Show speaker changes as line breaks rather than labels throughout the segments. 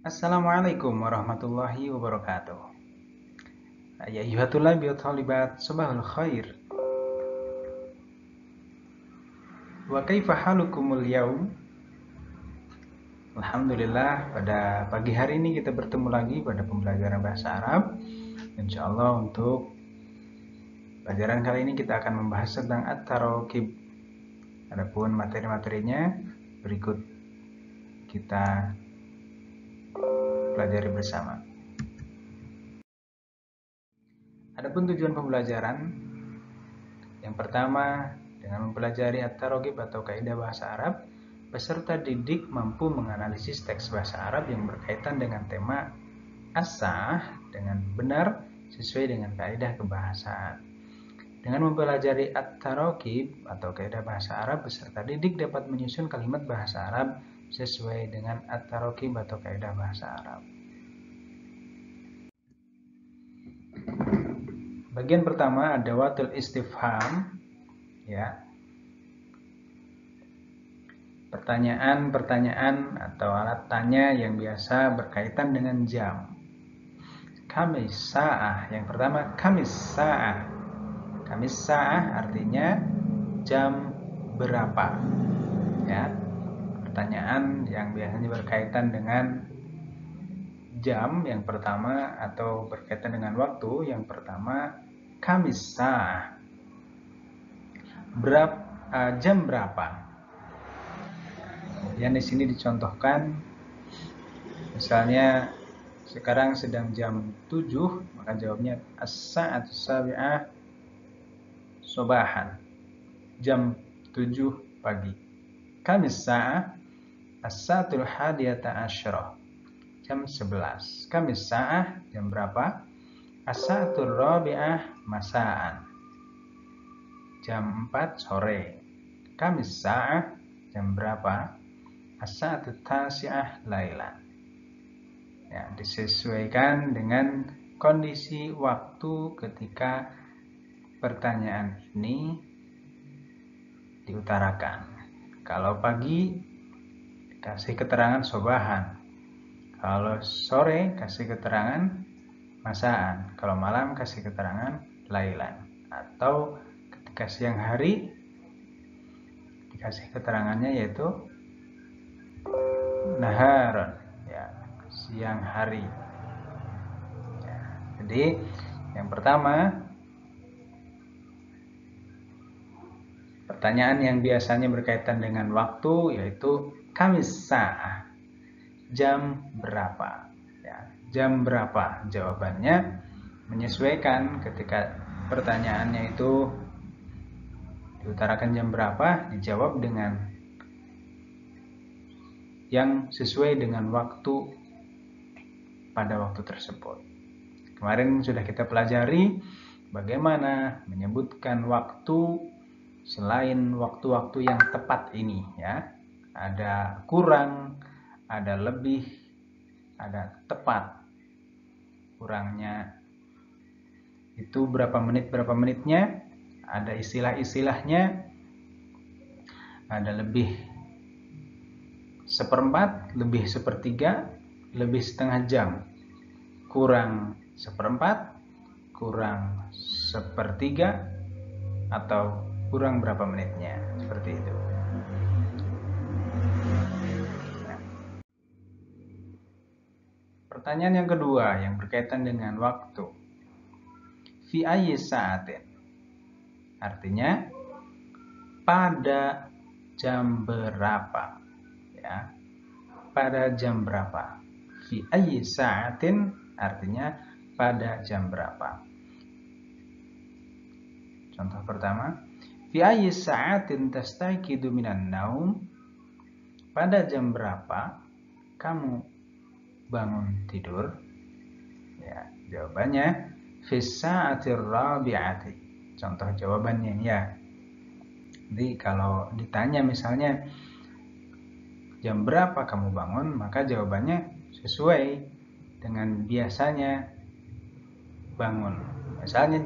Assalamualaikum warahmatullahi wabarakatuh. Ya ayyuhatullah bi'thalibat sabahul khair. Wa kaifa halukumul yaum? Alhamdulillah, pada pagi hari ini kita bertemu lagi pada pembelajaran bahasa Arab. Insyaallah untuk pelajaran kali ini kita akan membahas tentang at-taraqib. Adapun materi-materinya berikut kita pelajari bersama. Adapun tujuan pembelajaran yang pertama, dengan mempelajari at-taraqib atau kaidah bahasa Arab, peserta didik mampu menganalisis teks bahasa Arab yang berkaitan dengan tema as-sa'ah dengan benar sesuai dengan kaidah kebahasaan. Dengan mempelajari at-taraqib atau kaidah bahasa Arab, peserta didik dapat menyusun kalimat bahasa Arab sesuai dengan at-taraqib atau kaidah bahasa Arab. Bagian pertama ada adawatul istifham, ya. Pertanyaan-pertanyaan atau alat tanya yang biasa berkaitan dengan jam. Kamis sa'ah, yang pertama kamis sa'ah. Kamis sa'ah artinya jam berapa, ya. Pertanyaan yang biasanya berkaitan dengan jam yang pertama atau berkaitan dengan waktu yang pertama kamis sa'ah. Jam berapa? Kemudian di sini dicontohkan, misalnya sekarang sedang jam 7, maka jawabnya as-sa'atu sabi'ah sobahan, jam 7 pagi. Kamis sa'ah as-sa'atul hadiyata asyrah, jam 11. Kamis sa'ah, jam berapa? As-sa'atul rabi'ah masa'an, jam 4 sore. Kamis sa'ah, jam berapa? As-sa'atu tasi'ah lailan. Ya, disesuaikan dengan kondisi waktu ketika pertanyaan ini diutarakan. Kalau pagi kasih keterangan sobahan, kalau sore kasih keterangan masaan, kalau malam kasih keterangan lailan, atau ketika siang hari dikasih keterangannya yaitu naharon, ya, siang hari, ya. Jadi yang pertama, pertanyaan yang biasanya berkaitan dengan waktu yaitu kamis sa'ah, jam berapa, ya, jam berapa. Jawabannya menyesuaikan ketika pertanyaannya itu diutarakan jam berapa, dijawab dengan yang sesuai dengan waktu pada waktu tersebut. Kemarin sudah kita pelajari bagaimana menyebutkan waktu selain waktu-waktu yang tepat ini, ya. Ada kurang, ada lebih, ada tepat. Kurangnya itu berapa menitnya, ada istilah-istilahnya, ada lebih seperempat, lebih sepertiga, lebih setengah jam, kurang seperempat, kurang sepertiga, atau kurang berapa menitnya, seperti itu. Nah, pertanyaan yang kedua yang berkaitan dengan waktu. Fi ayyi sa'atin, artinya pada jam berapa, ya. Pada jam berapa. Fi ayyi sa'atin artinya pada jam berapa. Contoh pertama, fi ayyi sa'atin tastayqidu minan naum, pada jam berapa kamu bangun tidur? Ya, jawabannya fi sa'atir rabi'ati. Contoh jawabannya, ya. Jadi kalau ditanya misalnya jam berapa kamu bangun, maka jawabannya sesuai dengan biasanya bangun. Misalnya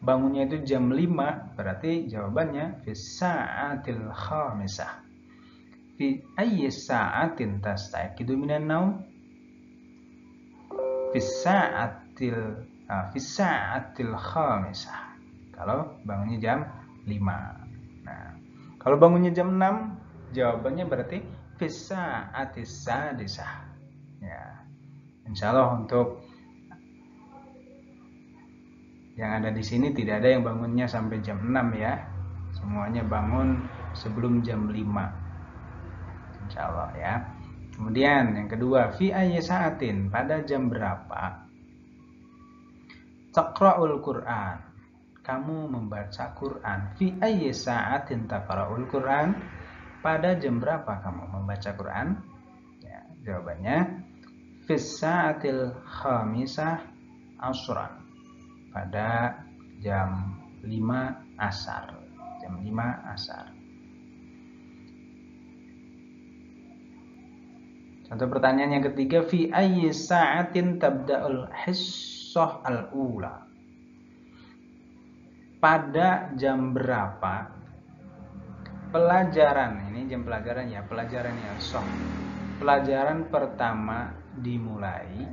bangunnya itu jam 5, berarti jawabannya fi sa'atil khamisah. Fi ayyi sa'atin tastaqidu minan naum? Fi sa'atil khamisah. Kalau bangunnya jam 5. Nah, kalau bangunnya jam 6, jawabannya berarti fi sa'atis sadisah. Ya. Insyaallah untuk yang ada di sini tidak ada yang bangunnya sampai jam 6 ya. Semuanya bangun sebelum jam 5. Insyaallah ya. Kemudian yang kedua, fi ayyi sa'atin, pada jam berapa taqra'ul Qur'an, kamu membaca Quran. Fi ayyi sa'atin taqra'ul Qur'an, pada jam berapa kamu membaca Quran? Ya, jawabannya fi sa'atil khamisah asran, pada jam 5 asar. Jam 5 asar. Contoh pertanyaan yang ketiga, fi ayyi sa'atin tabda'ul hissah al-ula, pada jam berapa pelajaran, ini jam pelajaran ya, pelajaran yang sah, pelajaran pertama dimulai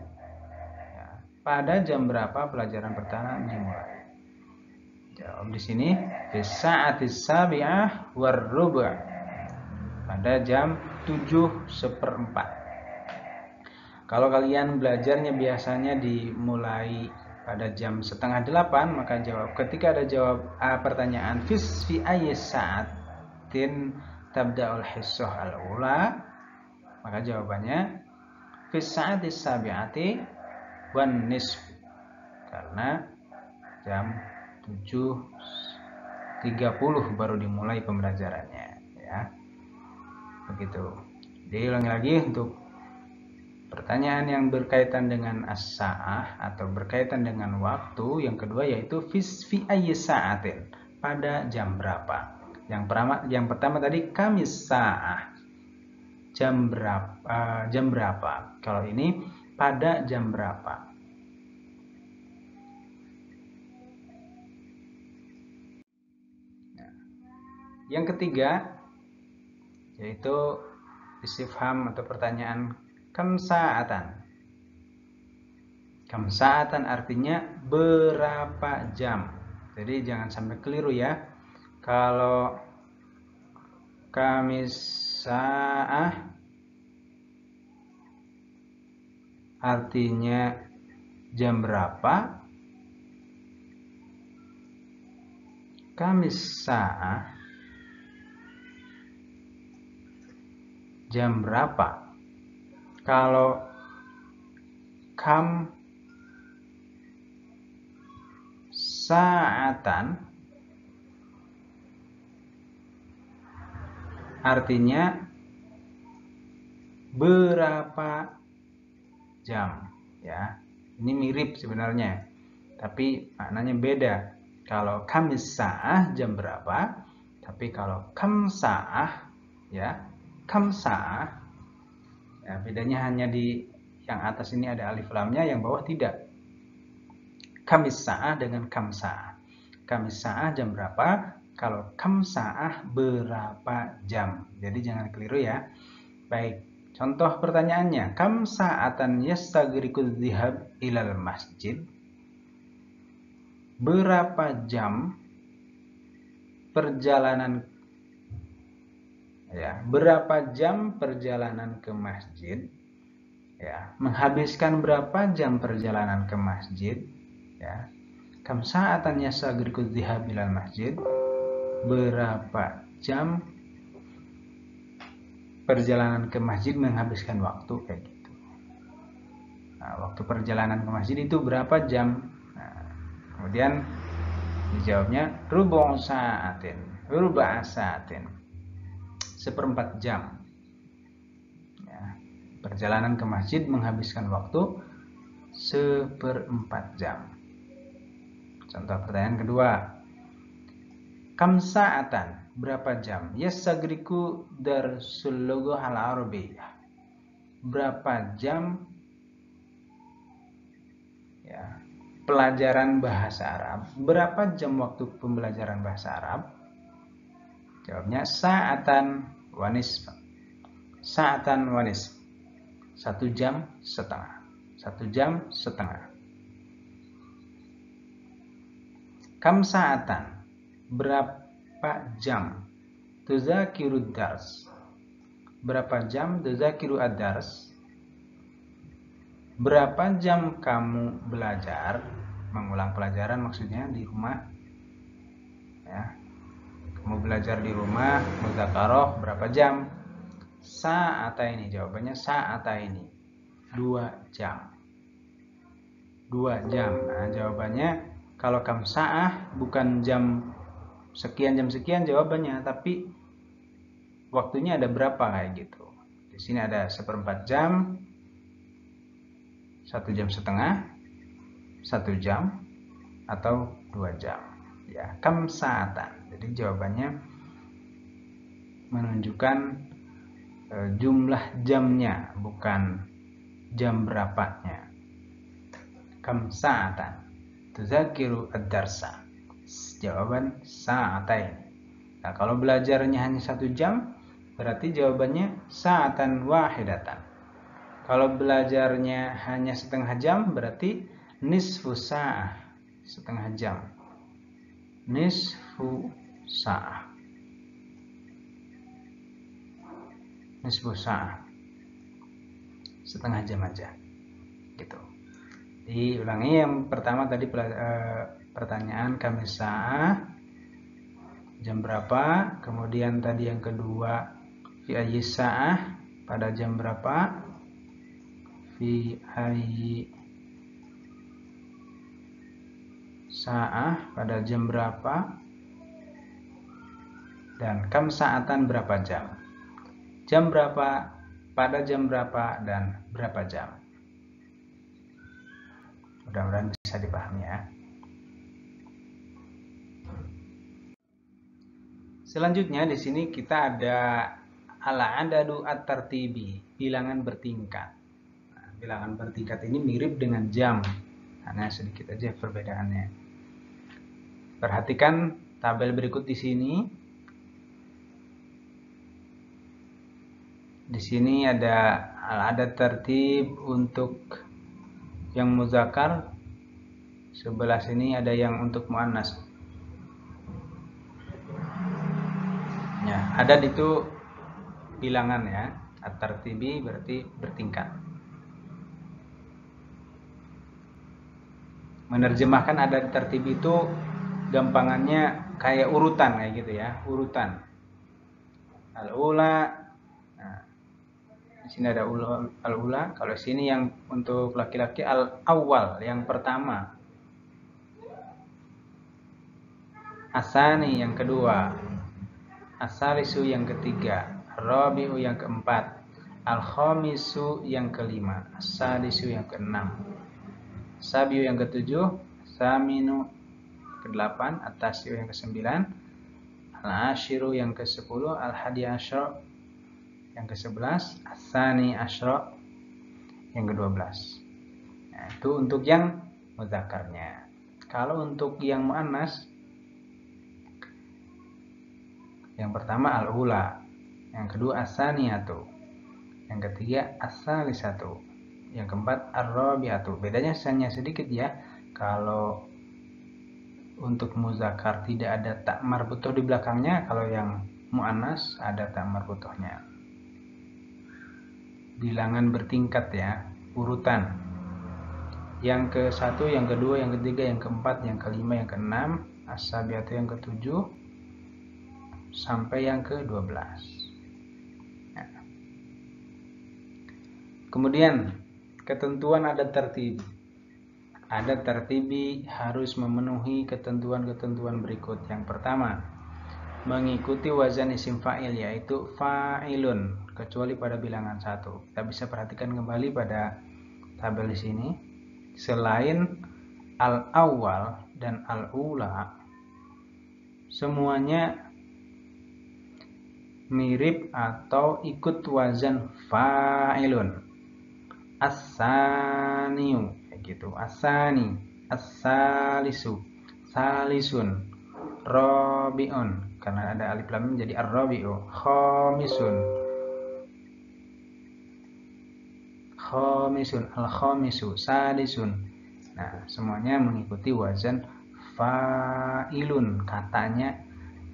ya, pada jam berapa pelajaran pertama dimulai? Jawab di sini fi sa'atis sabi'ah warruba', pada jam 7:04. Kalau kalian belajarnya biasanya dimulai pada jam 7:30, maka jawab ketika ada jawab pertanyaan fi ayyi sa'atin tabda'ul hissah al-ula, maka jawabannya fi sa'atis sabi'ati wan nisf, karena jam 7:30 baru dimulai pembelajarannya ya. Begitu. Jadi ulangi lagi untuk pertanyaan yang berkaitan dengan as-sa'ah atau berkaitan dengan waktu, yang kedua yaitu fi ayyi sa'atin, pada jam berapa. Yang pertama tadi kamis sa'ah, jam berapa. Kalau ini pada jam berapa. Yang ketiga yaitu istifham atau pertanyaan kam sa'atan. Kam sa'atan artinya berapa jam. Jadi jangan sampai keliru ya. Kalau kamis sa'ah artinya jam berapa, kamis sa'ah jam berapa. Kalau kam sa'atan artinya berapa jam ya. Ini mirip sebenarnya, tapi maknanya beda. Kalau kamis sa'ah jam berapa, tapi kalau kam sa'ah ya, kam sa'ah ya, bedanya hanya di yang atas ini ada alif lamnya, yang bawah tidak. Kamis sa'ah dengan kam sa'ah. Kamis sa'ah jam berapa, kalau kam sa'ah berapa jam. Jadi jangan keliru ya. Baik, contoh pertanyaannya, kam sa'atan yastagriku dhihab ilal masjid, berapa jam perjalanan ya, berapa jam perjalanan ke masjid ya, menghabiskan berapa jam perjalanan ke masjid ya. Kam sa'atan yastagriku dhihab ilal masjid, berapa jam perjalanan ke masjid menghabiskan waktu, kayak gitu. Nah, waktu perjalanan ke masjid itu berapa jam. Nah, kemudian dijawabnya rubu' sa'atin, seperempat jam ya, perjalanan ke masjid menghabiskan waktu seperempat jam. Contoh pertanyaan kedua, kam sa'atan, berapa jam, yastagriku darsul lughah al-arabiyyah, berapa jam ya, pelajaran bahasa Arab, berapa jam waktu pembelajaran bahasa Arab. Jawabnya sa'atan wa nisfa, sa'atan wa nisf. 1 jam setengah. 1 jam setengah. Kam sa'atan, berapa jam? Tuzakiru dars, berapa jam? Tuzakiru ad-dars, berapa jam kamu belajar, mengulang pelajaran maksudnya di rumah ya. Kamu belajar di rumah mudzakarah berapa jam? Sa'ataini, jawabannya sa'ataini, 2 jam. 2 jam. Nah, jawabannya kalau kam sa'ah bukan jam sekian jawabannya, tapi waktunya ada berapa kayak gitu. Di sini ada 1/4 jam, 1 jam setengah, 1 jam, atau 2 jam. Ya, kam sa'atan. Jadi jawabannya menunjukkan jumlah jamnya, bukan jam berapanya. Kam sa'atan tuzakiru ad-darsa, jawaban sa'atain. Nah, kalau belajarnya hanya 1 jam, berarti jawabannya sa'atan wahidatan. Kalau belajarnya hanya setengah jam, berarti nisfu sa'ah, setengah jam. Nisfu sa'ah, nisfu sa'ah, setengah jam aja gitu. Diulangi yang pertama tadi pertanyaan kami sa'ah, jam berapa. Kemudian tadi yang kedua fi ayyi sa'ah, pada jam berapa. Fi ayyi sa'ah, pada jam berapa. Dan kam sa'atan, berapa jam. Jam berapa, pada jam berapa, dan berapa jam. Mudah-mudahan bisa dipahami ya. Selanjutnya di sini kita ada al-adadu at-tartibi, bilangan bertingkat. Nah, bilangan bertingkat ini mirip dengan jam, hanya sedikit aja perbedaannya. Perhatikan tabel berikut di sini. Di sini ada al-adad tertib untuk yang muzakkar, sebelah sini ada yang untuk muannas. Ya, adad itu bilangan ya, at-tartibi berarti bertingkat. Menerjemahkan adad tertibi itu gampangannya kayak urutan kayak gitu ya, urutan. Al-ula. Nah, di sini ada al-ula. Kalau sini yang untuk laki-laki al-awwal, yang pertama. Asani yang kedua. Asalisu yang ketiga. Rabi'u yang keempat. Al-khamisu yang kelima. As-sadisu yang keenam. Sabiu yang ketujuh. Saminu ke-8. At-tasiu yang ke-9. Al-ashiru yang ke-10. Al-hadi asyra yang ke-11. As-sani asyra yang ke-12. Nah, itu untuk yang mudzakarnya. Kalau untuk yang muannas, yang pertama al-ula, yang kedua as-saniyatu, yang ketiga as-salisatu, yang keempat ar-rabi'atu. Bedanya hanya sedikit ya. Kalau untuk muzakkar tidak ada ta marbutoh di belakangnya, kalau yang muannas ada ta marbutohnya. Bilangan bertingkat ya, urutan. Yang ke-1, yang kedua, yang ketiga, yang keempat, yang kelima, yang keenam, as-sabiatu yang ke-7 sampai yang ke-12. Nah. Kemudian ketentuan adat tertib. Adat tertibi harus memenuhi ketentuan-ketentuan berikut. Yang pertama, mengikuti wazan isim fa'il, yaitu fa'ilun, kecuali pada bilangan 1. Kita bisa perhatikan kembali pada tabel di sini. Selain al-awwal dan al-ula, semuanya mirip atau ikut wazan fa'ilun. As-saniu kayak gitu. As-sani, as-salisu, salisun, rabi'un, karena ada alif lam jadi ar-rabi'u, khamisun, khamisun, al-khamisu, sadisun. Nah, semuanya mengikuti wazan fa'ilun, katanya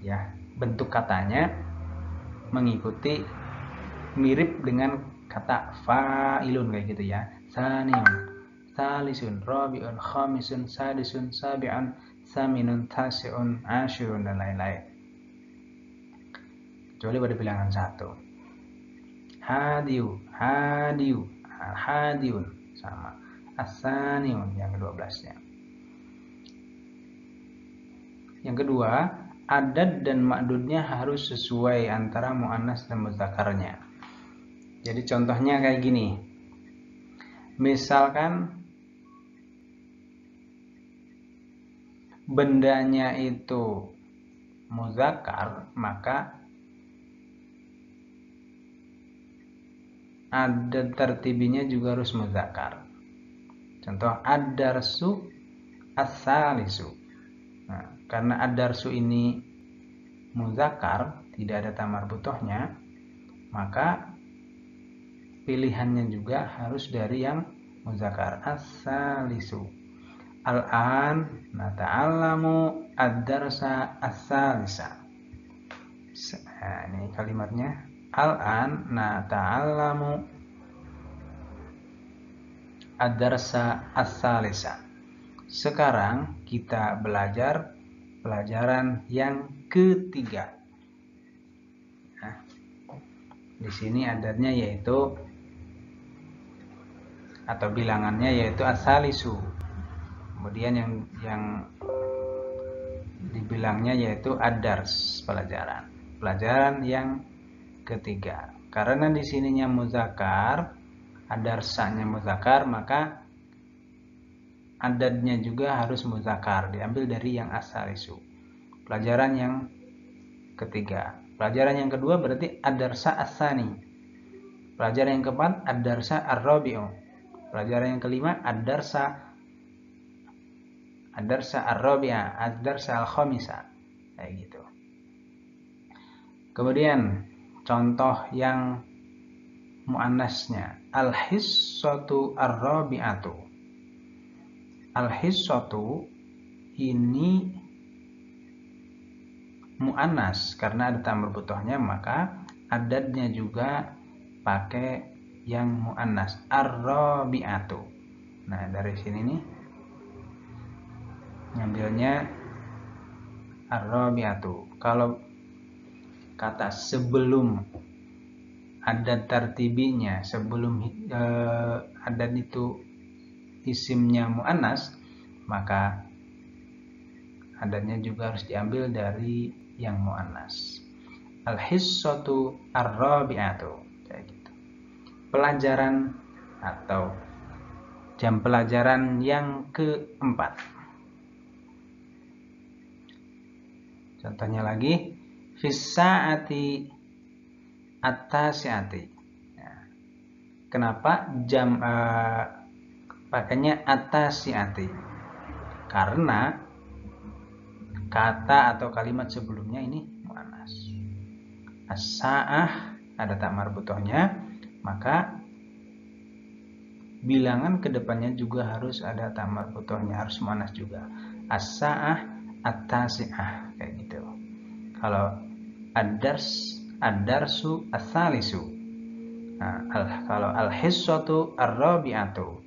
ya, bentuk katanya mengikuti mirip dengan kata fa'ilun kayak gitu ya. Saniyun, salisun, rabi'un, khamisun, sadisun, sabi'un, saminun, tasi'un, asyirun, dan lain-lain. Kecuali pada bilangan 1. Hadiu, hadiu, hadiun sama. Asaniun yang ke-12-nya. Yang kedua, adad dan ma'dudnya harus sesuai antara mu'annas dan mudzakarnya. Jadi contohnya kayak gini. Misalkan bendanya itu muzakkar, maka adad tertibinya juga harus muzakkar. Contoh ad-darsu as-salisu. Nah, karena ad-darsu ini muzakkar, tidak ada ta marbutohnya, maka pilihannya juga harus dari yang muzakkar. As-salisu. Al-an nata'allamu ad-darsa as-salisa. Nah, ini kalimatnya. Al-an nata'allamu ad-darsa as-salisa. Sekarang kita belajar pelajaran yang ketiga. Nah, di sini adadnya yaitu atau bilangannya yaitu as-salisu. Kemudian yang dibilangnya yaitu ad-dars, pelajaran yang ketiga. Karena di sininya muzakkar, ad-darsanya muzakkar, maka adadnya juga harus muzakkar, diambil dari yang as-salisu. Pelajaran yang ketiga. Pelajaran yang kedua berarti ad-darsa as-sani. Pelajaran yang keempat ad-darsa ar-rabi'u. Pelajaran yang kelima ad-darsa ar-rabi'ah, ad-darsa al-khamisa. Kayak gitu. Kemudian contoh yang muannasnya, al-hissatu ar-rabi'atu. Al-hissatu ini mu'annas karena ada ta marbutohnya, maka adadnya juga pakai yang mu'annas, ar-rabi'atu. Nah, dari sini nih ngambilnya ar-rabi'atu. Kalau kata sebelum adad tartibinya, sebelum adad itu isimnya mu'annas, maka adadnya juga harus diambil dari yang mu'annas. Al-hissatu ar-rabi'atu. Kayak gitu. Pelajaran atau jam pelajaran yang keempat. Contohnya lagi, fis-sa'ati at-tasi'ati. Nah, kenapa jam pakainya at-tasi'ati? Karena kata atau kalimat sebelumnya ini mu'annas. As-sa'ah ada ta marbutohnya, maka bilangan kedepannya juga harus ada ta marbutohnya, harus mu'annas juga. As-sa'ah at-tasi'ah, kayak gitu. Kalau ad-darsu as-salisu. Nah, kalau al-hissatu ar-rabi'atu,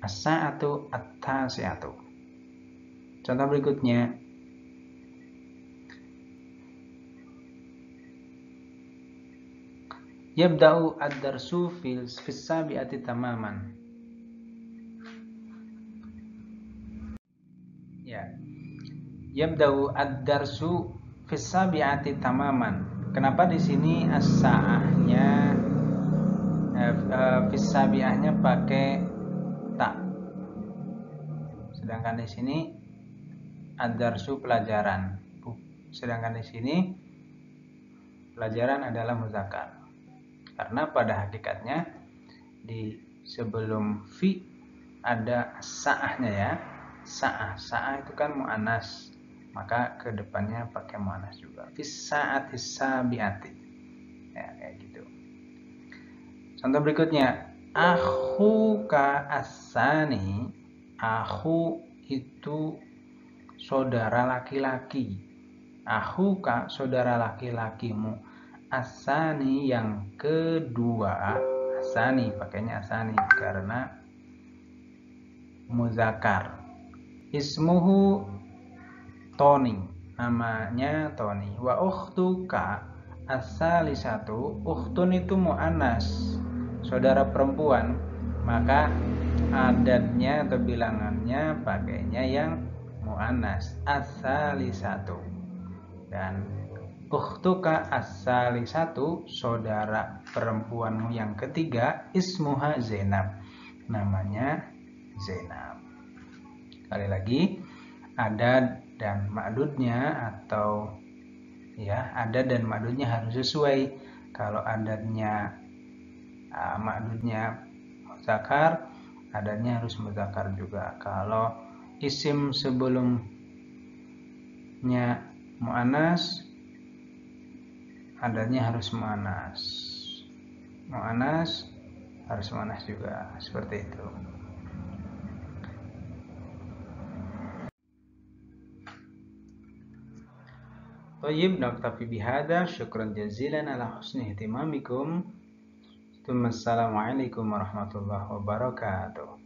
as-sa'atu at-tasi'atu. Contoh berikutnya, yabda'u ad-darsu fis sabi'ati tamaman. Ya. Yabda'u ad-darsu fis sabi'ati tamaman. Kenapa di sini as-sa'ahnya fis sabi'ahnya pakai ta? Sedangkan di sini ad-darsu pelajaran. Sedangkan di sini pelajaran adalah muzakkar. Karena pada hakikatnya di sebelum fi ada sa'ahnya ya. Sa'ah itu kan mu'annas, maka kedepannya pakai mu'annas juga. Fis sa'ati sabi'ati. Ya, kayak gitu. Contoh berikutnya, Akhuka asani, akhu itu saudara laki-laki. Akhuka saudara laki-lakimu, asani yang kedua. Asani pakainya asani karena muzakkar. Ismuhu Tony, namanya Tony. Wa ukhtuka as-salisatu, ukhtun itu muannas, saudara perempuan, maka adatnya atau bilangannya pakainya yang muannas, as-salisatu. Dan ukhtuka as-salisatu, saudara perempuanmu yang ketiga, ismuha Zainab, namanya Zainab. Sekali lagi, adat dan ma'dudnya atau ya adat dan ma'dudnya harus sesuai. Kalau adatnya ma'dudnya muzakkar, adatnya harus muzakkar juga. Kalau isim sebelumnya muannas, adatnya harus muannas. Muannas harus muannas juga, seperti itu. Tayyib, naktafi bihada. Syukran jazilan ala husni ihtimamikum. Assalamualaikum warahmatullahi wabarakatuh.